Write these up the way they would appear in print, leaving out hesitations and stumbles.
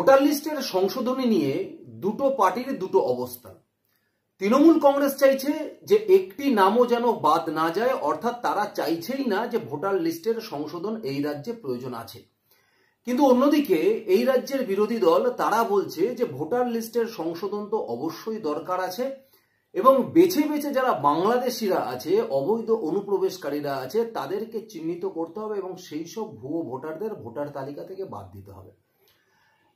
Voter লিস্টের সংশোধনী নিয়ে দুটো পার্টির দুটো অবস্থান। তৃণমূল কংগ্রেস চাইছে যে একটি নামও যেন বাদ না যায়, অর্থাৎ তারা চাইছেই না যে ভোটার লিস্টের সংশোধন এই রাজ্যে প্রয়োজন আছে। কিন্তু অন্যদিকে এই রাজ্যের বিরোধী দল তারা বলছে যে ভোটার লিস্টের সংশোধন তো অবশ্যই দরকার আছে এবং বেছে বেছে যারা বাংলাদেশিরা আছে, অবৈধ অনুপ্রবেশকারীরা আছে, তাদেরকে চিহ্নিত করতে হবে এবং সেই সব ভুয়ো ভোটারদের ভোটার তালিকা থেকে বাদ দিতে হবে।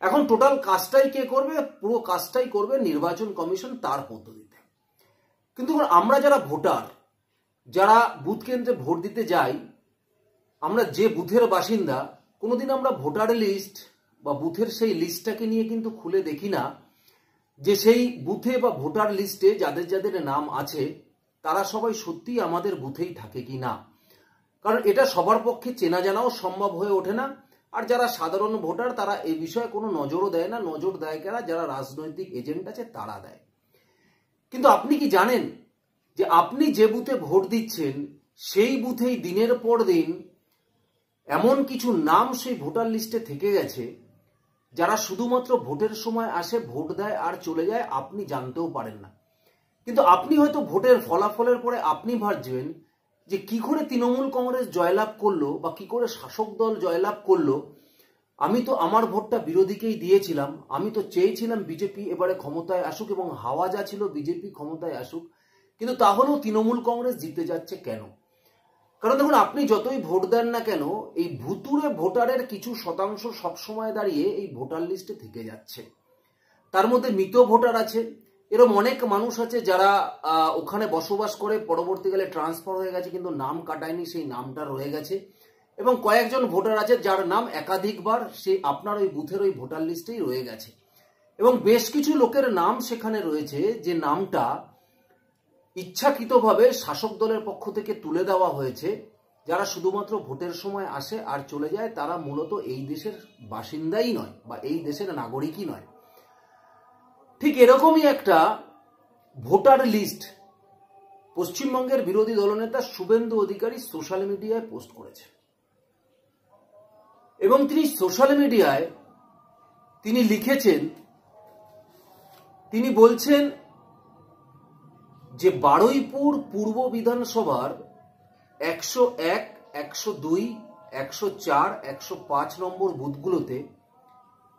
এখন টোটাল কাজটাই কে করবে? পুরো কাজটাই করবে নির্বাচন কমিশন তার পদ্ধতিতে। কিন্তু আমরা যারা ভোটার, যারা বুথ কেন্দ্রে ভোট দিতে যাই, আমরা যে বুথের বাসিন্দা, কোনোদিন আমরা ভোটার লিস্ট বা বুথের সেই লিস্টটাকে নিয়ে কিন্তু খুলে দেখি না যে সেই বুথে বা ভোটার লিস্টে যাদের যাদের নাম আছে তারা সবাই সত্যি আমাদের বুথেই থাকে কি না। কারণ এটা সবার পক্ষে চেনা জানাও সম্ভব হয়ে ওঠে না। আর যারা সাধারণ ভোটার তারা এই বিষয়ে কোনো নজরও দেয় না। নজর দেয় কারা? যারা রাজনৈতিক এজেন্ট আছে তারা দেয়। কিন্তু আপনি কি জানেন যে আপনি যে বুথে ভোট দিচ্ছেন সেই বুথেই দিনের পর দিন এমন কিছু নাম সেই ভোটার লিস্টে থেকে গেছে যারা শুধুমাত্র ভোটের সময় আসে, ভোট দেয় আর চলে যায়, আপনি জানতেও পারেন না। কিন্তু আপনি হয়তো ভোটের ফলাফলের পরে আপনি ভাবছেন যে কি করে তৃণমূল কংগ্রেস জয়লাভ করলো বা কি করে শাসক দল জয়লাভ করলো। আমি তো আমার ভোটটা বিরোধীকেই দিয়েছিলাম, আমি তো চেয়েছিলাম বিজেপি এবারে ক্ষমতায় আসুক এবং হাওয়া যা ছিল বিজেপি ক্ষমতায় আসুক, কিন্তু তাহলেও তৃণমূল কংগ্রেস জিতে যাচ্ছে কেন? কারণ দেখুন, আপনি যতই ভোট দেন না কেন, এই ভুতুরে ভোটারের কিছু শতাংশ সবসময় দাঁড়িয়ে এই ভোটার লিস্টে থেকে যাচ্ছে। তার মধ্যে মৃত ভোটার আছে, এরকম অনেক মানুষ আছে যারা ওখানে বসবাস করে, পরবর্তীকালে ট্রান্সফার হয়ে গেছে কিন্তু নাম কাটায়নি, সেই নামটা রয়ে গেছে। এবং কয়েকজন ভোটার আছে যার নাম একাধিকবার সে আপনার ওই বুথের ওই ভোটার লিস্টেই রয়ে গেছে। এবং বেশ কিছু লোকের নাম সেখানে রয়েছে যে নামটা ইচ্ছাকৃতভাবে শাসক দলের পক্ষ থেকে তুলে দেওয়া হয়েছে, যারা শুধুমাত্র ভোটের সময় আসে আর চলে যায়, তারা মূলত এই দেশের বাসিন্দাই নয় বা এই দেশের নাগরিকই নয়। ঠিক এরকমই একটা ভোটার লিস্ট পশ্চিমবঙ্গের বিরোধী দলনেতা শুভেন্দু অধিকারী সোশ্যাল মিডিয়ায় পোস্ট করেছে। এবং তিনি সোশ্যাল মিডিয়ায় তিনি লিখেছেন, তিনি বলছেন যে বারুইপুর পূর্ব বিধানসভার 101, 102, 104, 105 নম্বর বুথগুলোতে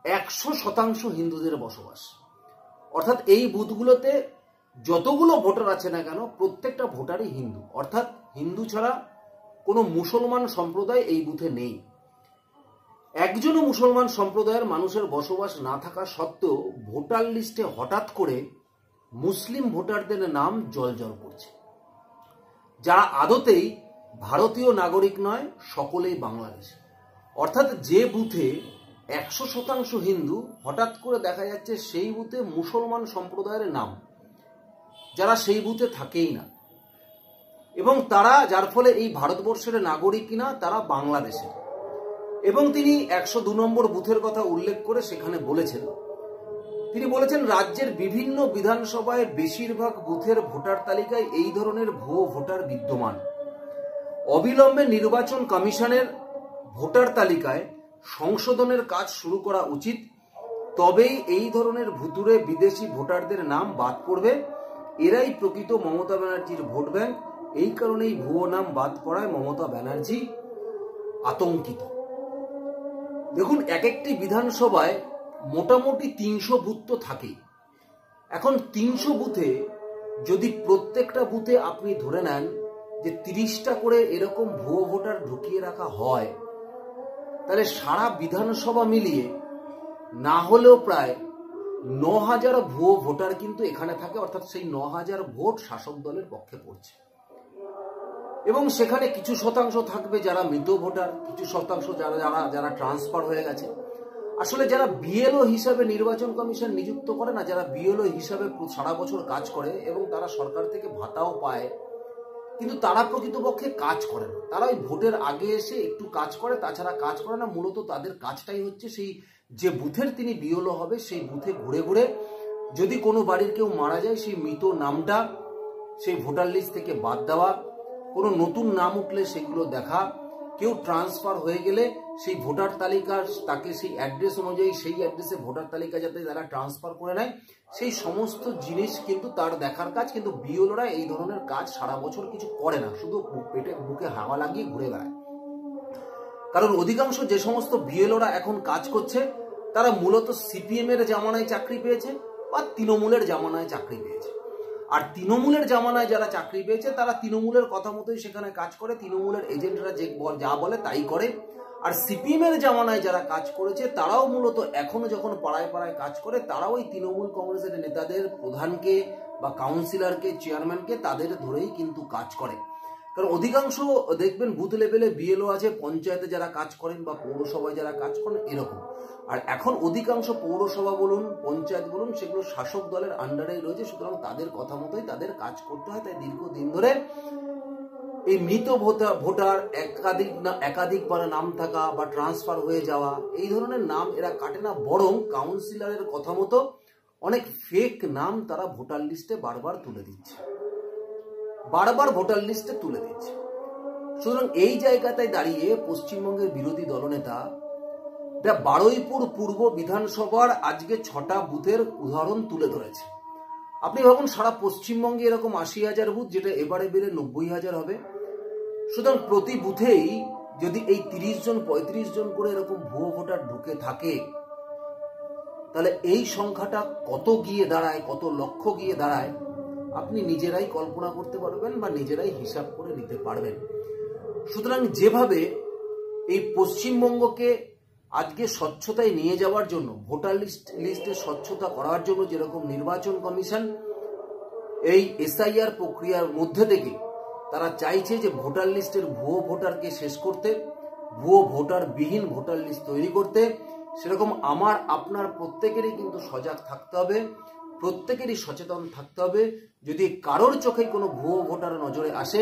100% হিন্দুদের বসবাস। অর্থাৎ এই বুথগুলোতে যতগুলো ভোটার আছে না কেন প্রত্যেকটা ভোটারই হিন্দু, অর্থাৎ হিন্দু ছাড়া কোনো মুসলমান সম্প্রদায় এই বুথে নেই। একজনও মুসলমান সম্প্রদায়ের মানুষের বসবাস না থাকা সত্ত্বেও ভোটার লিস্টে হঠাৎ করে মুসলিম ভোটারদের নাম জ্বলজ্বল করছে, যারা আদতেই ভারতীয় নাগরিক নয়, সকলেই বাংলাদেশ। অর্থাৎ যে বুথে 100% হিন্দু, হঠাৎ করে দেখা যাচ্ছে সেই বুথে মুসলমান সম্প্রদায়ের নাম, যারা সেই বুথে থাকেই না এবং তারা যার ফলে এই ভারতবর্ষের নাগরিক কিনা, তারা বাংলাদেশের। এবং তিনি 102 নম্বর বুথের কথা উল্লেখ করে সেখানে বলেছেন, তিনি বলেছেন রাজ্যের বিভিন্ন বিধানসভায় বেশিরভাগ বুথের ভোটার তালিকায় এই ধরনের ভুয়ো ভোটার বিদ্যমান। অবিলম্বে নির্বাচন কমিশনের ভোটার তালিকায় সংশোধনের কাজ শুরু করা উচিত, তবেই এই ধরনের ভুতুরে বিদেশি ভোটারদের নাম বাদ পড়বে। এরাই প্রকৃত মমতা ব্যানার্জির ভোট ব্যাংক। এই কারণেই ভুয়ো নাম বাদ পড়ায় মমতা ব্যানার্জি আতঙ্কিত। দেখুন, এক একটি বিধানসভায় মোটামুটি 300 বুথ তো থাকেই। এখন 300 বুথে যদি প্রত্যেকটা বুথে আপনি ধরে নেন যে 30টা করে এরকম ভুয়ো ভোটার ঢুকিয়ে রাখা হয়, তাহলে সারা বিধানসভা মিলিয়ে না হলেও প্রায় 9000 ভুয়ো ভোটার কিন্তু এখানে থাকে। অর্থাৎ সেই 9000 ভোট শাসক দলের পক্ষে পড়ছে। এবং সেখানে কিছু শতাংশ থাকবে যারা মৃত ভোটার, কিছু শতাংশ যারা ট্রান্সফার হয়ে গেছে। আসলে যারা বিএলও হিসাবে নির্বাচন কমিশন নিযুক্ত করে না, যারা বিএলও হিসাবে সারা বছর কাজ করে এবং তারা সরকার থেকে ভাতাও পায়, কিন্তু তারা প্রকৃতপক্ষে কাজ করে না। তারা ওই ভোটের আগে এসে একটু কাজ করে, তাছাড়া কাজ করে না। মূলত তাদের কাজটাই হচ্ছে সেই যে বুথের তিনি বিএলও হবে সেই বুথে ঘুরে ঘুরে যদি কোনো বাড়ির কেউ মারা যায় সেই মৃত নামটা সেই ভোটার লিস্ট থেকে বাদ দেওয়া, কোনো নতুন নাম উঠলে সেগুলো দেখা, কেউ ট্রান্সফার হয়ে গেলে সেই ভোটার তালিকা তাকে সেই অ্যাড্রেস অনুযায়ী সেই অ্যাড্রেসে ভোটার তালিকা যাতে তারা ট্রান্সফার করে নেয়, সেই সমস্ত জিনিস কিন্তু তার দেখার কাজ। কিন্তু বিএলওরা এই ধরনের কাজ সারা বছর কিছু করে না, শুধু বুকে হাওয়া লাগিয়ে ঘুরে বেড়ায়। কারণ অধিকাংশ যে সমস্ত বিএলওরা এখন কাজ করছে তারা মূলত সিপিএম এর জামানায় চাকরি পেয়েছে বা তৃণমূলের জামানায় চাকরি পেয়েছে। আর তৃণমূলের জামানায় যারা চাকরি পেয়েছে তারা তৃণমূলের কথা মতোই সেখানে কাজ করে, তৃণমূলের এজেন্টরা যে যা বলে তাই করে। আর সিপিএম এর জামানায় যারা কাজ করেছে তারাও মূলত এখনো যখন পাড়ায় পাড়ায় কাজ করে, তারাও ওই তৃণমূল কংগ্রেসের নেতাদের, প্রধানকে বা কাউন্সিলরকে, চেয়ারম্যানকে তাদের ধরেই কিন্তু কাজ করে। কারণ অধিকাংশ দেখবেন বুথ লেভেলে বিএলও আছে, পঞ্চায়েতে যারা কাজ করেন বা পৌরসভায় যারা কাজ করেন এরকম। আর এখন অধিকাংশ পৌরসভা বলুন, পঞ্চায়েত বলুন, সেগুলো শাসক দলের আন্ডারেই রয়েছে, সুতরাং তাদের কথা মতোই তাদের কাজ করতে হয়। তাই দীর্ঘদিন ধরে এই মৃত ভোটার একাধিকবার নাম থাকা বা ট্রান্সফার হয়ে যাওয়া, এই ধরনের নাম এরা কাটে না, বরং কাউন্সিলরের কথা মতো অনেক ফেক নাম তারা ভোটার লিস্টে বারবার তুলে দিচ্ছে, বারবার ভোটার লিস্টে তুলে দিচ্ছে। সুতরাং এই জায়গাটায় দাঁড়িয়ে পশ্চিমবঙ্গের বিরোধী দলনেতা বারুইপুর পূর্ব বিধানসভার আজকে 6টা বুথের উদাহরণ তুলে ধরেছে। আপনি ভাবুন সারা পশ্চিমবঙ্গে এরকম 80,000 বুথ, যেটা এবারে বেড়ে 90,000 হবে। সুতরাং প্রতি বুথেই যদি এই 30 জন 35 জন করে এরকম ভুয়ো ভোটার ঢুকে থাকে, তাহলে এই সংখ্যাটা কত গিয়ে দাঁড়ায়, কত লক্ষ গিয়ে দাঁড়ায়, আপনি নিজেরাই কল্পনা করতে পারবেন বা নিজেরাই হিসাব করে নিতে পারবেন। সুতরাং যেভাবে এই পশ্চিমবঙ্গকে আজকে স্বচ্ছতায় নিয়ে যাওয়ার জন্য, ভোটার লিস্টে স্বচ্ছতা করার জন্য যেরকম নির্বাচন কমিশন এই এসআইআর প্রক্রিয়ার মধ্যে থেকে তারা চাইছে যে ভোটার লিস্টের ভুয়ো ভোটারকে শেষ করতে, ভুয়ো ভোটারবিহীন ভোটার লিস্ট তৈরি করতে, সেরকম আমার আপনার প্রত্যেকেরই কিন্তু সজাগ থাকতে হবে, প্রত্যেকেরই সচেতন থাকতে হবে। যদি কারোর চোখে কোনো ভুয়ো ভোটার নজরে আসে,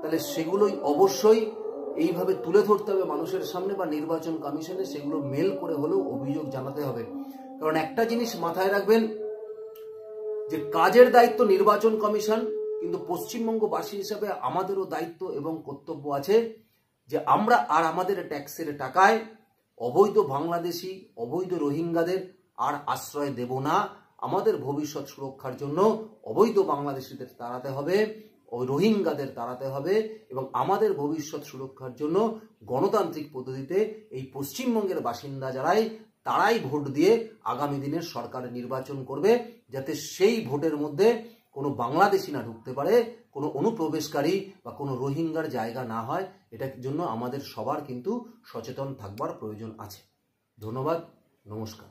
তাহলে সেগুলোই অবশ্যই এইভাবে তুলে ধরতে হবে মানুষের সামনে বা নির্বাচন কমিশনে সেগুলো মেল করে হলেও অভিযোগ জানাতে হবে। কারণ একটা জিনিস মাথায় রাখবেন, যে কাজের দায়িত্ব নির্বাচন কমিশন, কিন্তু পশ্চিমবঙ্গবাসী হিসাবে আমাদেরও দায়িত্ব এবং কর্তব্য আছে যে আমরা আর আমাদের ট্যাক্সের টাকায় অবৈধ বাংলাদেশি, অবৈধ রোহিঙ্গাদের আর আশ্রয় দেব না। আমাদের ভবিষ্যৎ সুরক্ষার জন্য অবৈধ বাংলাদেশিদের তাড়াতে হবে, ওই রোহিঙ্গাদের তাড়াতে হবে, এবং আমাদের ভবিষ্যৎ সুরক্ষার জন্য গণতান্ত্রিক পদ্ধতিতে এই পশ্চিমবঙ্গের বাসিন্দা তারাই ভোট দিয়ে আগামী দিনের সরকার নির্বাচন করবে, যাতে সেই ভোটের মধ্যে কোনো বাংলাদেশি না ঢুকতে পারে, কোনো অনুপ্রবেশকারী বা কোনো রোহিঙ্গার জায়গা না হয়। এটার জন্য আমাদের সবার কিন্তু সচেতন থাকবার প্রয়োজন আছে। ধন্যবাদ, নমস্কার।